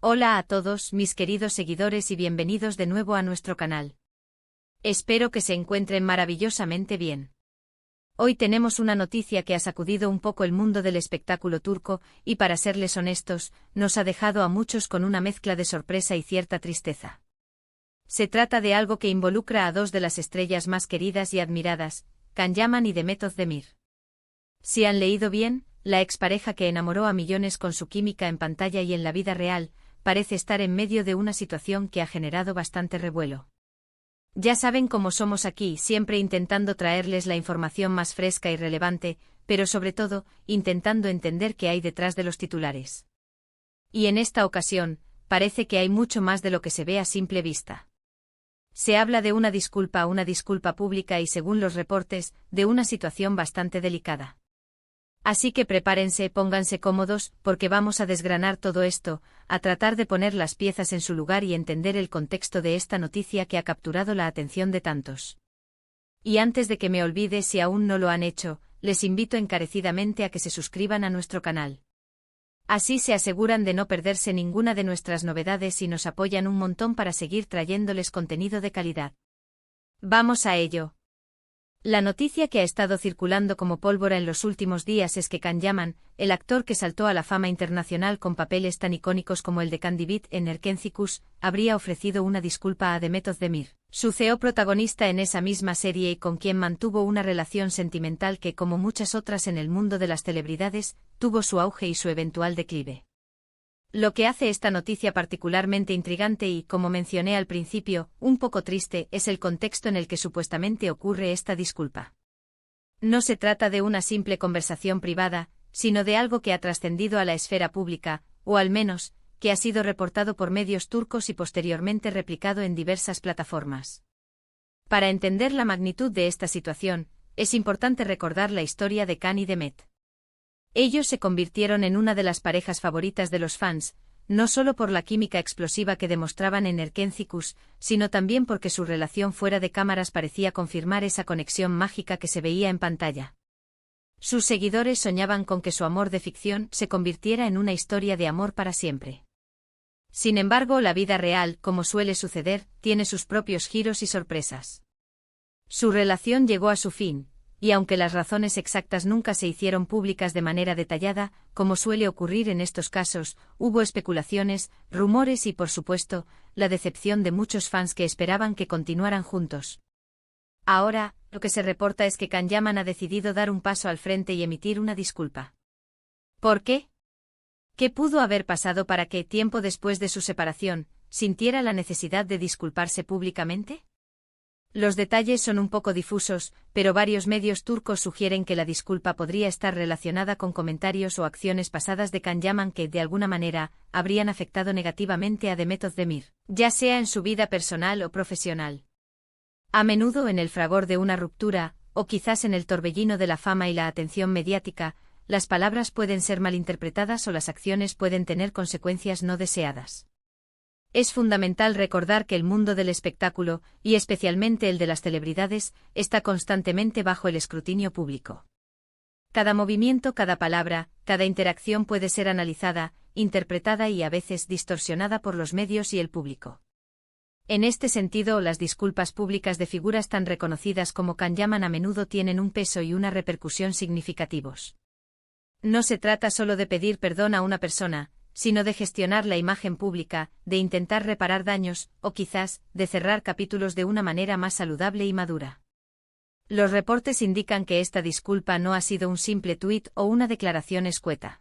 Hola a todos mis queridos seguidores y bienvenidos de nuevo a nuestro canal. Espero que se encuentren maravillosamente bien. Hoy tenemos una noticia que ha sacudido un poco el mundo del espectáculo turco y, para serles honestos, nos ha dejado a muchos con una mezcla de sorpresa y cierta tristeza. Se trata de algo que involucra a dos de las estrellas más queridas y admiradas, Can Yaman y Demet Özdemir. Si han leído bien, la expareja que enamoró a millones con su química en pantalla y en la vida real, parece estar en medio de una situación que ha generado bastante revuelo. Ya saben cómo somos aquí, siempre intentando traerles la información más fresca y relevante, pero sobre todo, intentando entender qué hay detrás de los titulares. Y en esta ocasión, parece que hay mucho más de lo que se ve a simple vista. Se habla de una disculpa pública y, según los reportes, de una situación bastante delicada. Así que prepárense, pónganse cómodos, porque vamos a desgranar todo esto, a tratar de poner las piezas en su lugar y entender el contexto de esta noticia que ha capturado la atención de tantos. Y antes de que me olvide, si aún no lo han hecho, les invito encarecidamente a que se suscriban a nuestro canal. Así se aseguran de no perderse ninguna de nuestras novedades y nos apoyan un montón para seguir trayéndoles contenido de calidad. Vamos a ello. La noticia que ha estado circulando como pólvora en los últimos días es que Can Yaman, el actor que saltó a la fama internacional con papeles tan icónicos como el de Candibit en Erkenci, habría ofrecido una disculpa a Demet Özdemir, su CEO protagonista en esa misma serie y con quien mantuvo una relación sentimental que, como muchas otras en el mundo de las celebridades, tuvo su auge y su eventual declive. Lo que hace esta noticia particularmente intrigante y, como mencioné al principio, un poco triste, es el contexto en el que supuestamente ocurre esta disculpa. No se trata de una simple conversación privada, sino de algo que ha trascendido a la esfera pública, o al menos, que ha sido reportado por medios turcos y posteriormente replicado en diversas plataformas. Para entender la magnitud de esta situación, es importante recordar la historia de Can y Demet. Ellos se convirtieron en una de las parejas favoritas de los fans, no solo por la química explosiva que demostraban en Erkenci, sino también porque su relación fuera de cámaras parecía confirmar esa conexión mágica que se veía en pantalla. Sus seguidores soñaban con que su amor de ficción se convirtiera en una historia de amor para siempre. Sin embargo, la vida real, como suele suceder, tiene sus propios giros y sorpresas. Su relación llegó a su fin. Y aunque las razones exactas nunca se hicieron públicas de manera detallada, como suele ocurrir en estos casos, hubo especulaciones, rumores y, por supuesto, la decepción de muchos fans que esperaban que continuaran juntos. Ahora, lo que se reporta es que Can Yaman ha decidido dar un paso al frente y emitir una disculpa. ¿Por qué? ¿Qué pudo haber pasado para que, tiempo después de su separación, sintiera la necesidad de disculparse públicamente? Los detalles son un poco difusos, pero varios medios turcos sugieren que la disculpa podría estar relacionada con comentarios o acciones pasadas de Can Yaman que, de alguna manera, habrían afectado negativamente a Demet Özdemir, ya sea en su vida personal o profesional. A menudo en el fragor de una ruptura, o quizás en el torbellino de la fama y la atención mediática, las palabras pueden ser malinterpretadas o las acciones pueden tener consecuencias no deseadas. Es fundamental recordar que el mundo del espectáculo, y especialmente el de las celebridades, está constantemente bajo el escrutinio público. Cada movimiento, cada palabra, cada interacción puede ser analizada, interpretada y a veces distorsionada por los medios y el público. En este sentido, las disculpas públicas de figuras tan reconocidas como Can Yaman a menudo tienen un peso y una repercusión significativos. No se trata solo de pedir perdón a una persona, sino de gestionar la imagen pública, de intentar reparar daños, o quizás, de cerrar capítulos de una manera más saludable y madura. Los reportes indican que esta disculpa no ha sido un simple tuit o una declaración escueta.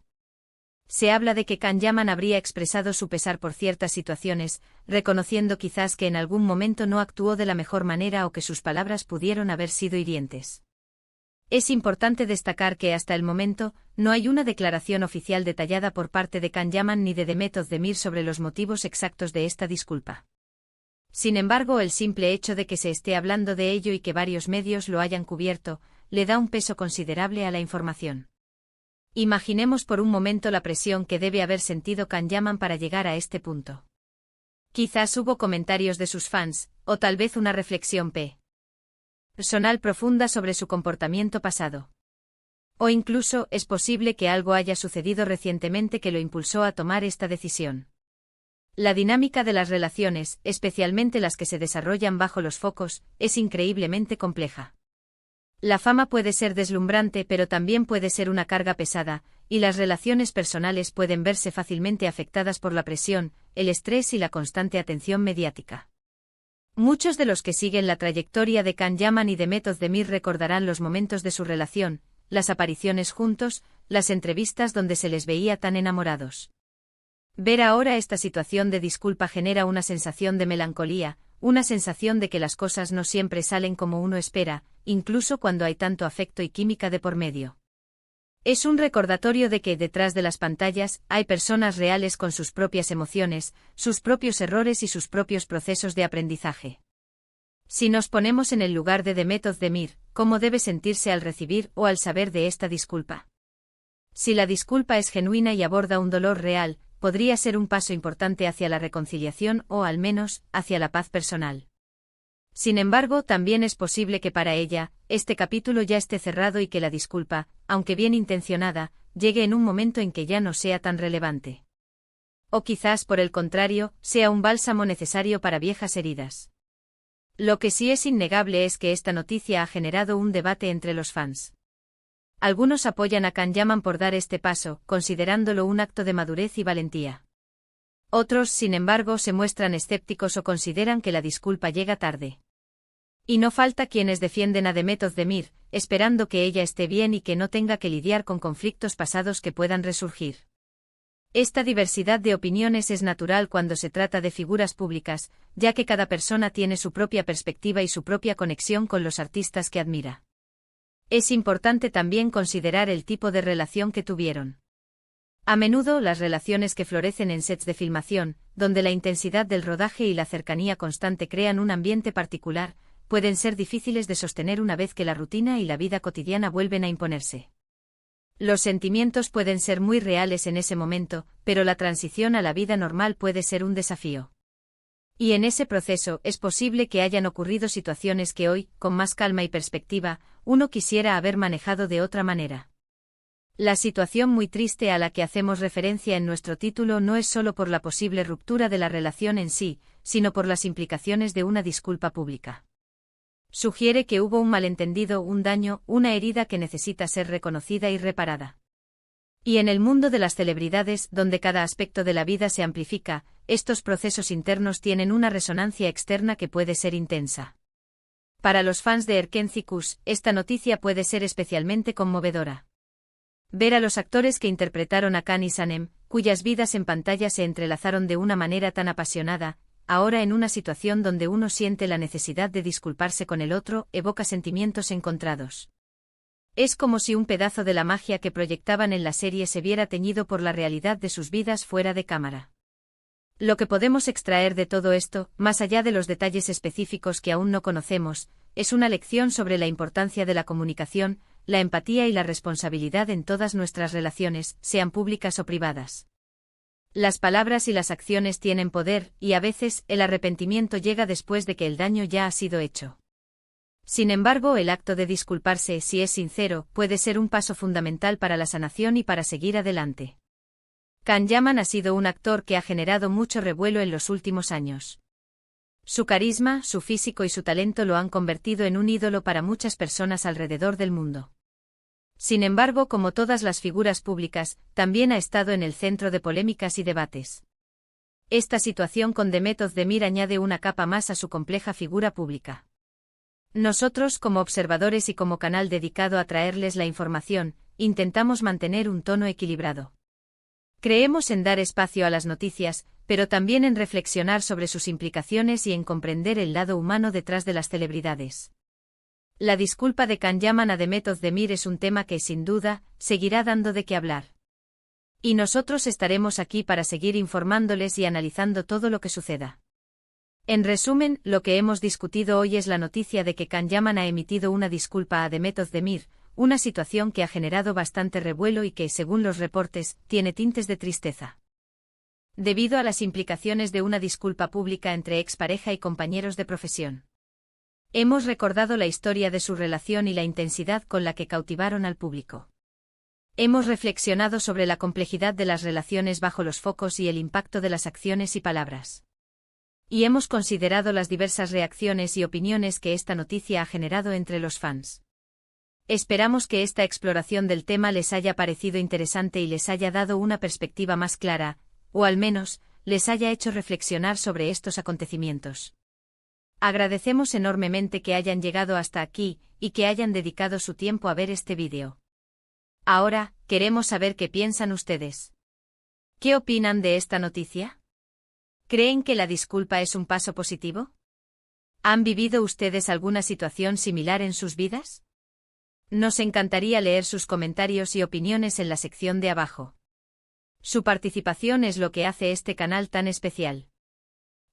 Se habla de que Can Yaman habría expresado su pesar por ciertas situaciones, reconociendo quizás que en algún momento no actuó de la mejor manera o que sus palabras pudieron haber sido hirientes. Es importante destacar que hasta el momento, no hay una declaración oficial detallada por parte de Can Yaman ni de Demet Özdemir sobre los motivos exactos de esta disculpa. Sin embargo, el simple hecho de que se esté hablando de ello y que varios medios lo hayan cubierto, le da un peso considerable a la información. Imaginemos por un momento la presión que debe haber sentido Can Yaman para llegar a este punto. Quizás hubo comentarios de sus fans, o tal vez una reflexión personal profunda sobre su comportamiento pasado. O incluso, es posible que algo haya sucedido recientemente que lo impulsó a tomar esta decisión. La dinámica de las relaciones, especialmente las que se desarrollan bajo los focos, es increíblemente compleja. La fama puede ser deslumbrante, pero también puede ser una carga pesada, y las relaciones personales pueden verse fácilmente afectadas por la presión, el estrés y la constante atención mediática. Muchos de los que siguen la trayectoria de Can Yaman y de Method Demir recordarán los momentos de su relación, las apariciones juntos, las entrevistas donde se les veía tan enamorados. Ver ahora esta situación de disculpa genera una sensación de melancolía, una sensación de que las cosas no siempre salen como uno espera, incluso cuando hay tanto afecto y química de por medio. Es un recordatorio de que detrás de las pantallas hay personas reales con sus propias emociones, sus propios errores y sus propios procesos de aprendizaje. Si nos ponemos en el lugar de Method Demir, ¿cómo debe sentirse al recibir o al saber de esta disculpa? Si la disculpa es genuina y aborda un dolor real, podría ser un paso importante hacia la reconciliación o, al menos, hacia la paz personal. Sin embargo, también es posible que para ella, este capítulo ya esté cerrado y que la disculpa, aunque bien intencionada, llegue en un momento en que ya no sea tan relevante. O quizás, por el contrario, sea un bálsamo necesario para viejas heridas. Lo que sí es innegable es que esta noticia ha generado un debate entre los fans. Algunos apoyan a Can Yaman por dar este paso, considerándolo un acto de madurez y valentía. Otros, sin embargo, se muestran escépticos o consideran que la disculpa llega tarde. Y no falta quienes defienden a Method Demir, esperando que ella esté bien y que no tenga que lidiar con conflictos pasados que puedan resurgir. Esta diversidad de opiniones es natural cuando se trata de figuras públicas, ya que cada persona tiene su propia perspectiva y su propia conexión con los artistas que admira. Es importante también considerar el tipo de relación que tuvieron. A menudo las relaciones que florecen en sets de filmación, donde la intensidad del rodaje y la cercanía constante crean un ambiente particular, pueden ser difíciles de sostener una vez que la rutina y la vida cotidiana vuelven a imponerse. Los sentimientos pueden ser muy reales en ese momento, pero la transición a la vida normal puede ser un desafío. Y en ese proceso es posible que hayan ocurrido situaciones que hoy, con más calma y perspectiva, uno quisiera haber manejado de otra manera. La situación muy triste a la que hacemos referencia en nuestro título no es solo por la posible ruptura de la relación en sí, sino por las implicaciones de una disculpa pública. Sugiere que hubo un malentendido, un daño, una herida que necesita ser reconocida y reparada. Y en el mundo de las celebridades, donde cada aspecto de la vida se amplifica, estos procesos internos tienen una resonancia externa que puede ser intensa. Para los fans de Erkenci Kuş, esta noticia puede ser especialmente conmovedora. Ver a los actores que interpretaron a Can y Sanem, cuyas vidas en pantalla se entrelazaron de una manera tan apasionada, ahora en una situación donde uno siente la necesidad de disculparse con el otro, evoca sentimientos encontrados. Es como si un pedazo de la magia que proyectaban en la serie se viera teñido por la realidad de sus vidas fuera de cámara. Lo que podemos extraer de todo esto, más allá de los detalles específicos que aún no conocemos, es una lección sobre la importancia de la comunicación, la empatía y la responsabilidad en todas nuestras relaciones, sean públicas o privadas. Las palabras y las acciones tienen poder, y a veces, el arrepentimiento llega después de que el daño ya ha sido hecho. Sin embargo, el acto de disculparse, si es sincero, puede ser un paso fundamental para la sanación y para seguir adelante. Can Yaman ha sido un actor que ha generado mucho revuelo en los últimos años. Su carisma, su físico y su talento lo han convertido en un ídolo para muchas personas alrededor del mundo. Sin embargo, como todas las figuras públicas, también ha estado en el centro de polémicas y debates. Esta situación con Method Demir añade una capa más a su compleja figura pública. Nosotros, como observadores y como canal dedicado a traerles la información, intentamos mantener un tono equilibrado. Creemos en dar espacio a las noticias, pero también en reflexionar sobre sus implicaciones y en comprender el lado humano detrás de las celebridades. La disculpa de Can Yaman a Method Demir es un tema que, sin duda, seguirá dando de qué hablar. Y nosotros estaremos aquí para seguir informándoles y analizando todo lo que suceda. En resumen, lo que hemos discutido hoy es la noticia de que Can Yaman ha emitido una disculpa a Method Demir, una situación que ha generado bastante revuelo y que, según los reportes, tiene tintes de tristeza. Debido a las implicaciones de una disculpa pública entre expareja y compañeros de profesión. Hemos recordado la historia de su relación y la intensidad con la que cautivaron al público. Hemos reflexionado sobre la complejidad de las relaciones bajo los focos y el impacto de las acciones y palabras. Y hemos considerado las diversas reacciones y opiniones que esta noticia ha generado entre los fans. Esperamos que esta exploración del tema les haya parecido interesante y les haya dado una perspectiva más clara, o al menos, les haya hecho reflexionar sobre estos acontecimientos. Agradecemos enormemente que hayan llegado hasta aquí, y que hayan dedicado su tiempo a ver este vídeo. Ahora, queremos saber qué piensan ustedes. ¿Qué opinan de esta noticia? ¿Creen que la disculpa es un paso positivo? ¿Han vivido ustedes alguna situación similar en sus vidas? Nos encantaría leer sus comentarios y opiniones en la sección de abajo. Su participación es lo que hace este canal tan especial.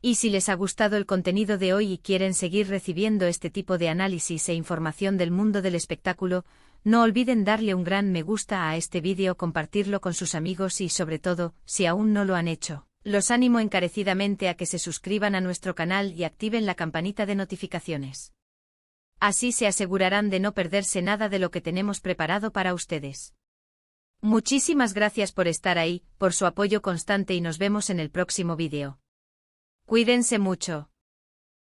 Y si les ha gustado el contenido de hoy y quieren seguir recibiendo este tipo de análisis e información del mundo del espectáculo, no olviden darle un gran me gusta a este vídeo, compartirlo con sus amigos y sobre todo, si aún no lo han hecho, los animo encarecidamente a que se suscriban a nuestro canal y activen la campanita de notificaciones. Así se asegurarán de no perderse nada de lo que tenemos preparado para ustedes. Muchísimas gracias por estar ahí, por su apoyo constante y nos vemos en el próximo vídeo. Cuídense mucho.